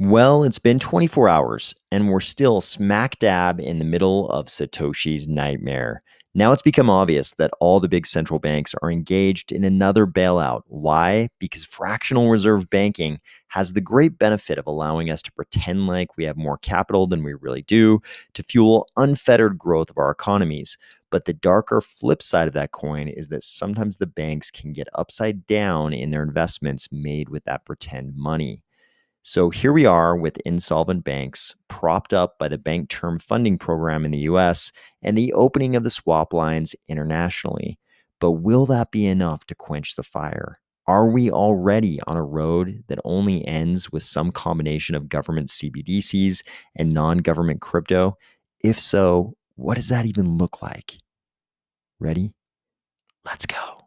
Well, it's been 24 hours, and we're still smack dab in the middle of Satoshi's nightmare. Now it's become obvious that all the big central banks are engaged in another bailout. Why? Because fractional reserve banking has the great benefit of allowing us to pretend like we have more capital than we really do to fuel unfettered growth of our economies. But the darker flip side of that coin is that sometimes the banks can get upside down in their investments made with that pretend money. So here we are with insolvent banks propped up by the Bank Term Funding Program in the US and the opening of the swap lines internationally. But will that be enough to quench the fire? Are we already on a road that only ends with some combination of government CBDCs and non government crypto? If so, what does that even look like? Ready? Let's go.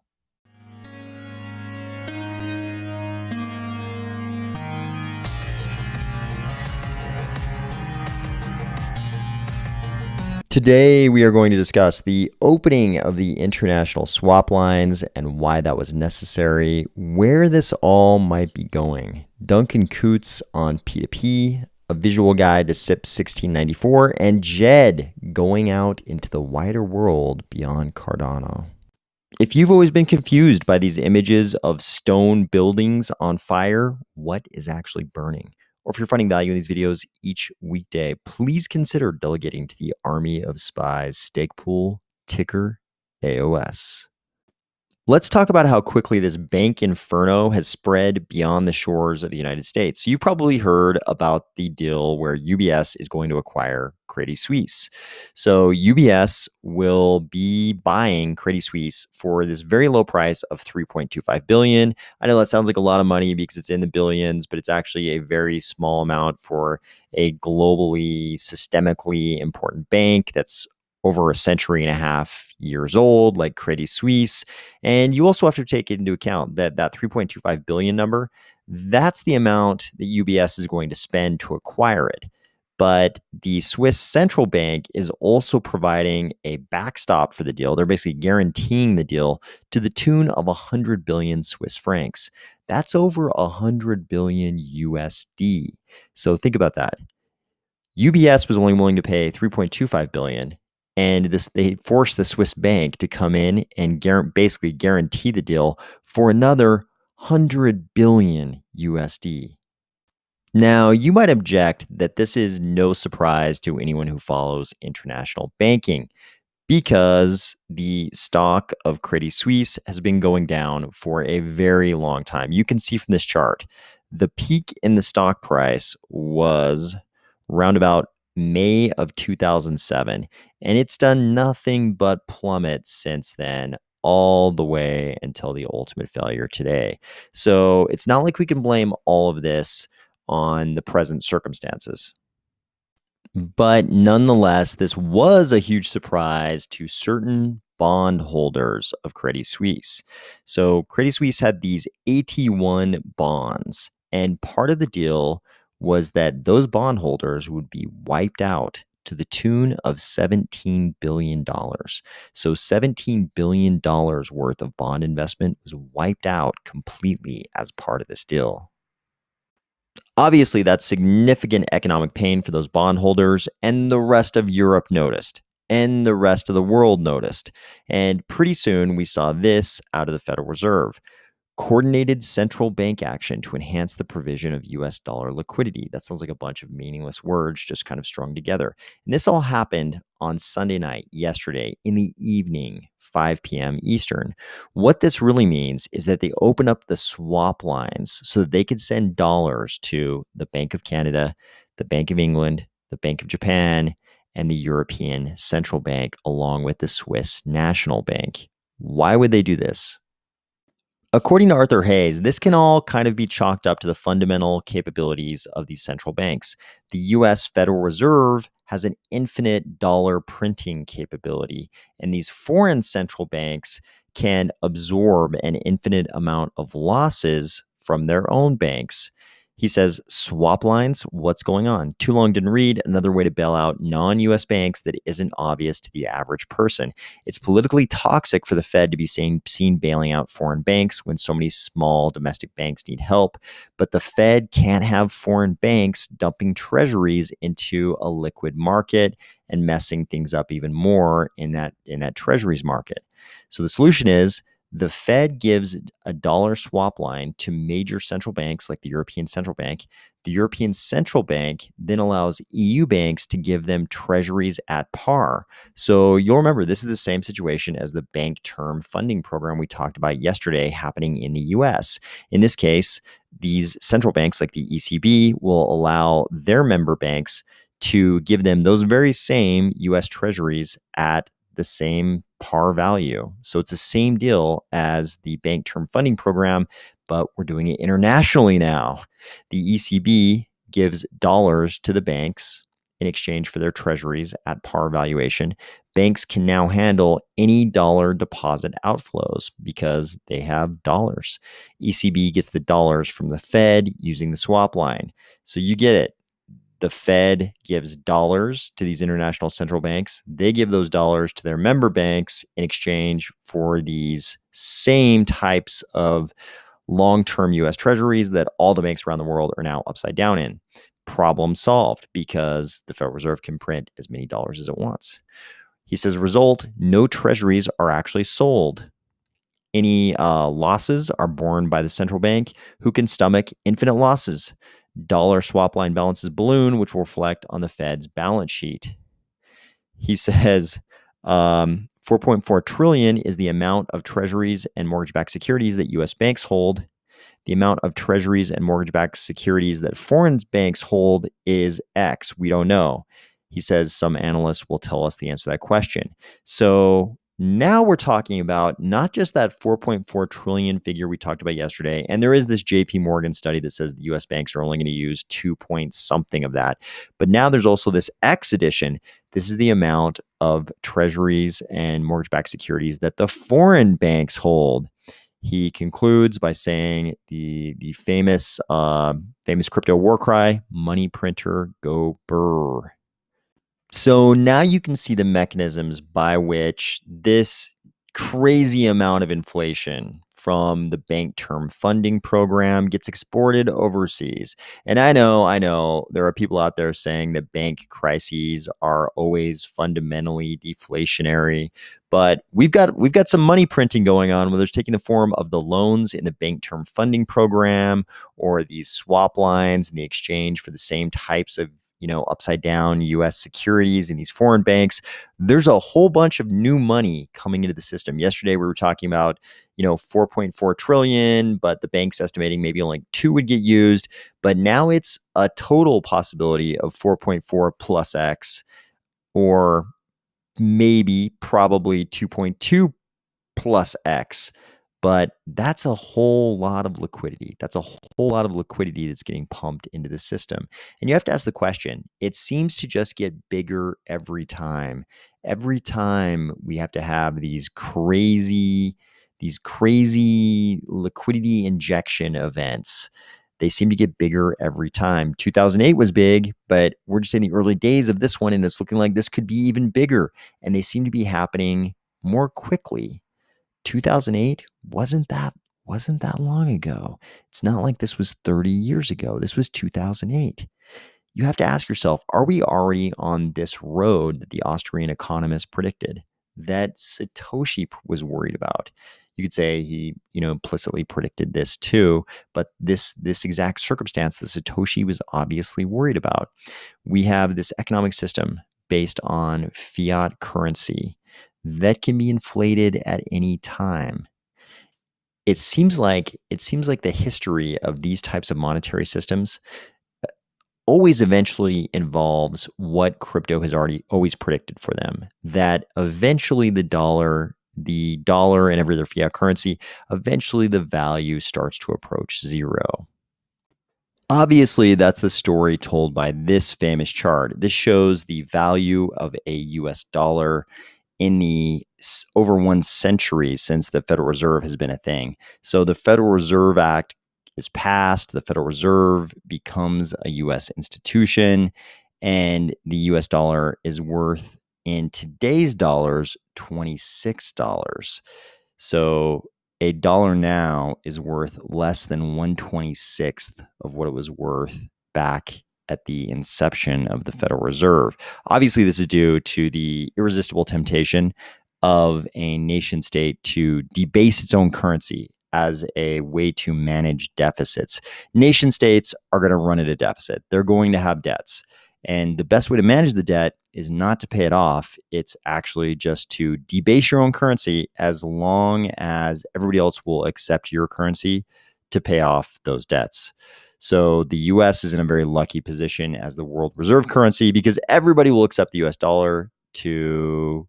Today, we are going to discuss the opening of the international swap lines and why that was necessary, where this all might be going. Duncan Coutts on P2P, a visual guide to SIP 1694, and Djed going out into the wider world beyond Cardano. If you've always been confused by these images of stone buildings on fire, what is actually burning? Or if you're finding value in these videos each weekday, please consider delegating to the Army of Spies stake pool, ticker AOS. Let's talk about how quickly this bank inferno has spread beyond the shores of the United States. So you've probably heard about the deal where UBS is going to acquire Credit Suisse. So UBS will be buying Credit Suisse for this very low price of $3.25 billion. I know that sounds like a lot of money because it's in the billions, but it's actually a very small amount for a globally, systemically important bank that's over a century and a half years old, like Credit Suisse. And you also have to take into account that that 3.25 billion number, that's the amount that UBS is going to spend to acquire it. But the Swiss central bank is also providing a backstop for the deal. They're basically guaranteeing the deal to the tune of 100 billion Swiss francs. That's over 100 billion USD. So think about that. UBS was only willing to pay 3.25 billion, and they forced the Swiss bank to come in and basically guarantee the deal for another 100 billion USD. Now, you might object that this is no surprise to anyone who follows international banking because the stock of Credit Suisse has been going down for a very long time. You can see from this chart, the peak in the stock price was around about May of 2007, and it's done nothing but plummet since then, all the way until the ultimate failure today. So it's not like we can blame all of this on the present circumstances. But nonetheless, this was a huge surprise to certain bondholders of Credit Suisse. So Credit Suisse had these AT1 bonds, and part of the deal was that those bondholders would be wiped out to the tune of $17 billion. So $17 billion worth of bond investment was wiped out completely as part of this deal. Obviously, that's significant economic pain for those bondholders, and the rest of Europe noticed, and the rest of the world noticed. And pretty soon, we saw this out of the Federal Reserve: coordinated central bank action to enhance the provision of US dollar liquidity. That sounds like a bunch of meaningless words just kind of strung together. And this all happened on Sunday night, yesterday, in the evening, 5 p.m. Eastern. What this really means is that they opened up the swap lines so that they could send dollars to the Bank of Canada, the Bank of England, the Bank of Japan, and the European Central Bank, along with the Swiss National Bank. Why would they do this? According to Arthur Hayes, this can all kind of be chalked up to the fundamental capabilities of these central banks. The US Federal Reserve has an infinite dollar printing capability, and these foreign central banks can absorb an infinite amount of losses from their own banks. He says, swap lines, what's going on? Too long didn't read, another way to bail out non-US banks that isn't obvious to the average person. It's politically toxic for the Fed to be seen bailing out foreign banks when so many small domestic banks need help, but the Fed can't have foreign banks dumping treasuries into a liquid market and messing things up even more in that treasuries market. So the solution is the Fed gives a dollar swap line to major central banks like the European Central Bank. The European Central Bank then allows EU banks to give them treasuries at par. So you'll remember this is the same situation as the bank term funding program we talked about yesterday happening in the US. In this case, these central banks like the ECB will allow their member banks to give them those very same US treasuries at the same par value. So it's the same deal as the bank term funding program, but we're doing it internationally now. The ECB gives dollars to the banks in exchange for their treasuries at par valuation. Banks can now handle any dollar deposit outflows because they have dollars. ECB gets the dollars from the Fed using the swap line. So you get it. The Fed gives dollars to these international central banks. They give those dollars to their member banks in exchange for these same types of long-term US treasuries that all the banks around the world are now upside down in. Problem solved because the Federal Reserve can print as many dollars as it wants. He says, result, no treasuries are actually sold. Any losses are borne by the central bank, who can stomach infinite losses. Dollar swap line balances balloon, which will reflect on the Fed's balance sheet. He says 4.4 trillion is the amount of treasuries and mortgage-backed securities that U.S. banks hold. The amount of treasuries and mortgage-backed securities that foreign banks hold is X. We don't know. He says some analysts will tell us the answer to that question. So now we're talking about not just that 4.4 trillion figure we talked about yesterday, and there is this JP Morgan study that says the US banks are only going to use 2 point something of that. But now there's also this X addition. This is the amount of treasuries and mortgage-backed securities that the foreign banks hold. He concludes by saying the famous crypto war cry, money printer, go burr. So now you can see the mechanisms by which this crazy amount of inflation from the bank term funding program gets exported overseas. And I know there are people out there saying that bank crises are always fundamentally deflationary, but we've got some money printing going on, whether it's taking the form of the loans in the bank term funding program or these swap lines in the exchange for the same types of upside down US securities in these foreign banks. There's a whole bunch of new money coming into the system. Yesterday, we were talking about, 4.4 trillion, but the bank's estimating maybe only 2 would get used. But now it's a total possibility of 4.4 plus X, or maybe probably 2.2 plus X. But that's a whole lot of liquidity. That's a whole lot of liquidity that's getting pumped into the system. And you have to ask the question, it seems to just get bigger every time. Every time we have to have these crazy liquidity injection events. They seem to get bigger every time. 2008 was big, but we're just in the early days of this one, and it's looking like this could be even bigger. And they seem to be happening more quickly. 2008 wasn't that long ago. It's not like this was 30 years ago. This was 2008. You have to ask yourself, are we already on this road that the Austrian economist predicted, that Satoshi was worried about? You could say he, implicitly predicted this too, but this exact circumstance that Satoshi was obviously worried about. We have this economic system based on fiat currency that can be inflated at any time. It seems like the history of these types of monetary systems always eventually involves what crypto has always predicted for them, that eventually the dollar and every other fiat currency, eventually the value starts to approach zero. Obviously, that's the story told by this famous chart. This shows the value of a US dollar in the over 1 century since the Federal Reserve has been a thing. So the Federal Reserve Act is passed, the Federal Reserve becomes a US institution, and the US dollar is worth, in today's dollars, $26. So a dollar now is worth less than 1/26th of what it was worth back at the inception of the Federal Reserve. Obviously, this is due to the irresistible temptation of a nation state to debase its own currency as a way to manage deficits. Nation states are going to run at a deficit. They're going to have debts. And the best way to manage the debt is not to pay it off. It's actually just to debase your own currency as long as everybody else will accept your currency to pay off those debts. So the US is in a very lucky position as the world reserve currency because everybody will accept the US dollar to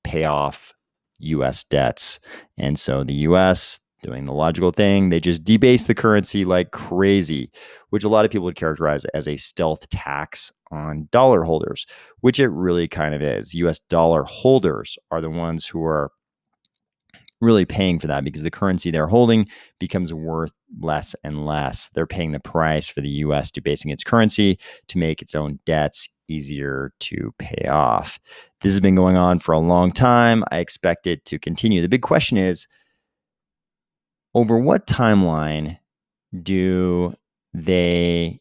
pay off US debts. And so the US, doing the logical thing, they just debase the currency like crazy, which a lot of people would characterize as a stealth tax on dollar holders, which it really kind of is. US dollar holders are the ones who are really paying for that because the currency they're holding becomes worth less and less. They're paying the price for the US debasing its currency to make its own debts easier to pay off. This has been going on for a long time. I expect it to continue. The big question is, over what timeline do they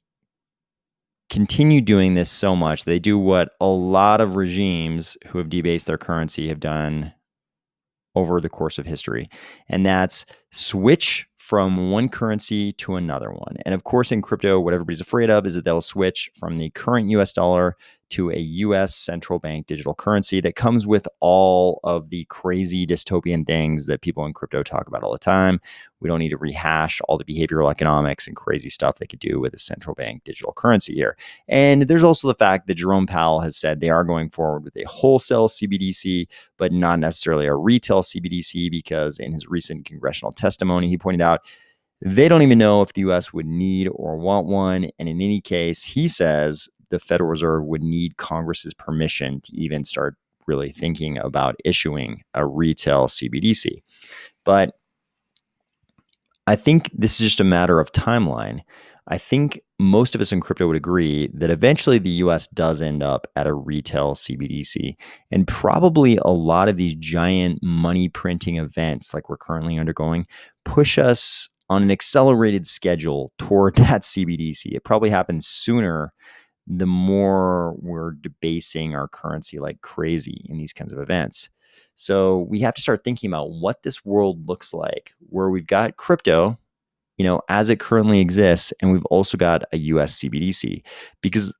continue doing this so much? They do what a lot of regimes who have debased their currency have done over the course of history, and that's switch from one currency to another one. And of course, in crypto, what everybody's afraid of is that they'll switch from the current US dollar to a US central bank digital currency that comes with all of the crazy dystopian things that people in crypto talk about all the time. We don't need to rehash all the behavioral economics and crazy stuff they could do with a central bank digital currency here. And there's also the fact that Jerome Powell has said they are going forward with a wholesale CBDC, but not necessarily a retail CBDC, because in his recent congressional testimony, he pointed out they don't even know if the US would need or want one. And in any case, he says the Federal Reserve would need Congress's permission to even start really thinking about issuing a retail CBDC. But I think this is just a matter of timeline. I think most of us in crypto would agree that eventually the US does end up at a retail CBDC. And probably a lot of these giant money printing events like we're currently undergoing push us on an accelerated schedule toward that CBDC. It probably happens sooner the more we're debasing our currency like crazy in these kinds of events. So we have to start thinking about what this world looks like, where we've got crypto, as it currently exists, and we've also got a US CBDC. Because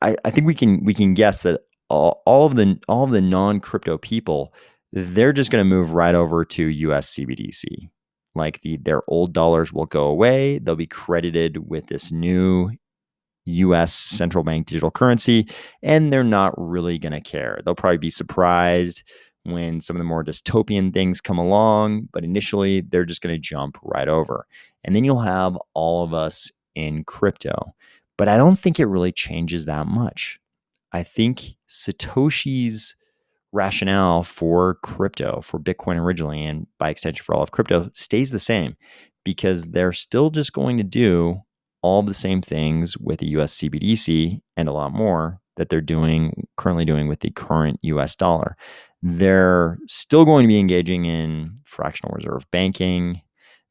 I think we can guess that all of the non-crypto people, they're just going to move right over to US CBDC. Like their old dollars will go away. They'll be credited with this new US central bank digital currency, and they're not really going to care. They'll probably be surprised when some of the more dystopian things come along, but initially they're just going to jump right over. And then you'll have all of us in crypto. But I don't think it really changes that much. I think Satoshi's rationale for crypto, for Bitcoin originally, and by extension for all of crypto, stays the same, because they're still just going to do all the same things with the US CBDC and a lot more that they're currently doing with the current US dollar. They're still going to be engaging in fractional reserve banking.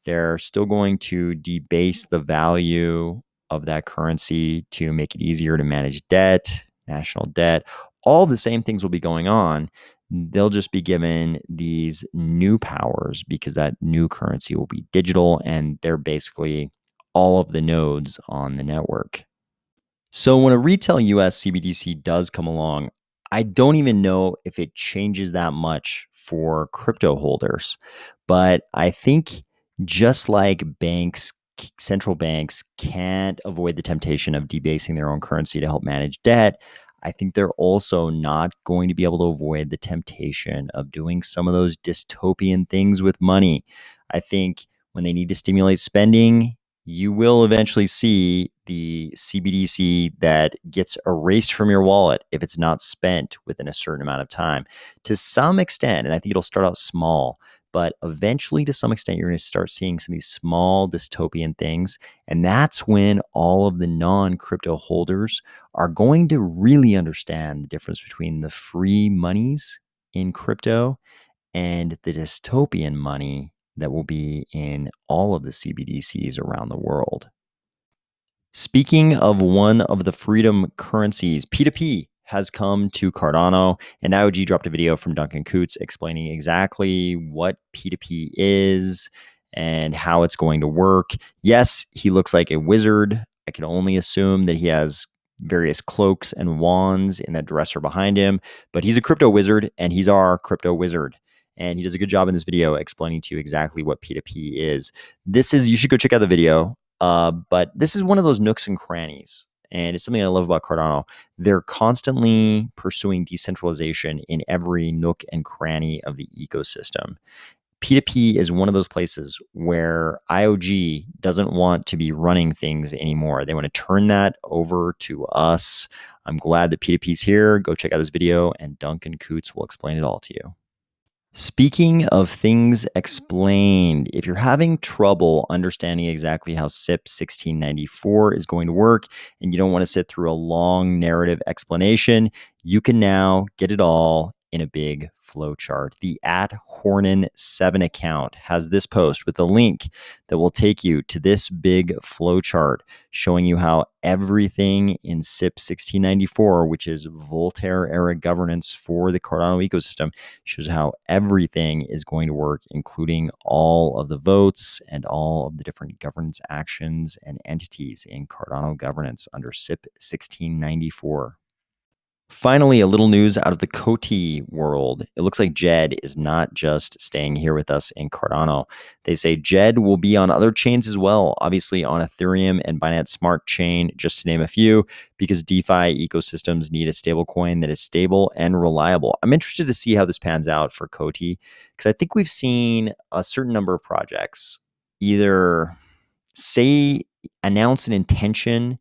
They're still going to debase the value of that currency to make it easier to manage debt, national debt. All the same things will be going on. They'll just be given these new powers because that new currency will be digital, and they're basically all of the nodes on the network. So when a retail US CBDC does come along, I don't even know if it changes that much for crypto holders. But I think just like central banks can't avoid the temptation of debasing their own currency to help manage debt, I think they're also not going to be able to avoid the temptation of doing some of those dystopian things with money. I think when they need to stimulate spending, you will eventually see the CBDC that gets erased from your wallet if it's not spent within a certain amount of time. To some extent, and I think it'll start out small, but eventually, to some extent, you're going to start seeing some of these small dystopian things. And that's when all of the non-crypto holders are going to really understand the difference between the free monies in crypto and the dystopian money that will be in all of the CBDCs around the world. Speaking of one of the freedom currencies, P2P has come to Cardano, and IOG dropped a video from Duncan Coutts explaining exactly what P2P is and how it's going to work. Yes, he looks like a wizard. I can only assume that he has various cloaks and wands in that dresser behind him, but he's a crypto wizard, and he's our crypto wizard. And he does a good job in this video explaining to you exactly what P2P is. You should go check out the video. But this is one of those nooks and crannies, and it's something I love about Cardano. They're constantly pursuing decentralization in every nook and cranny of the ecosystem. P2P is one of those places where IOG doesn't want to be running things anymore. They want to turn that over to us. I'm glad that P2P is here. Go check out this video, and Duncan Coutts will explain it all to you. Speaking of things explained, if you're having trouble understanding exactly how SIP 1694 is going to work and you don't want to sit through a long narrative explanation, you can now get it all in a big flowchart. The @Hornin7 account has this post with a link that will take you to this big flowchart showing you how everything in SIP 1694, which is Voltaire-era governance for the Cardano ecosystem, shows how everything is going to work, including all of the votes and all of the different governance actions and entities in Cardano governance under SIP 1694. Finally, a little news out of the Coty world. It looks like Djed is not just staying here with us in Cardano. They say Djed will be on other chains as well, obviously on Ethereum and Binance Smart Chain, just to name a few, because DeFi ecosystems need a stablecoin that is stable and reliable. I'm interested to see how this pans out for Coty, because I think we've seen a certain number of projects either announce an intention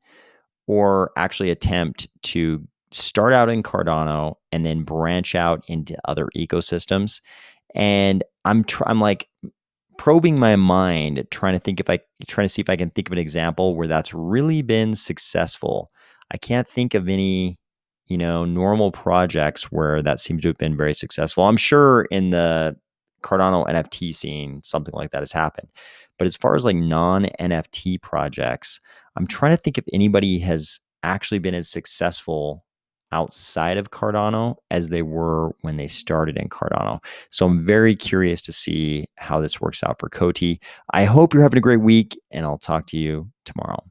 or actually attempt to start out in Cardano and then branch out into other ecosystems. And I'm like probing my mind, trying to see if I can think of an example where that's really been successful. I can't think of any, normal projects where that seems to have been very successful. I'm sure in the Cardano NFT scene, something like that has happened. But as far as like non-NFT projects, I'm trying to think if anybody has actually been as successful outside of Cardano as they were when they started in Cardano. So I'm very curious to see how this works out for Coty. I hope you're having a great week, and I'll talk to you tomorrow.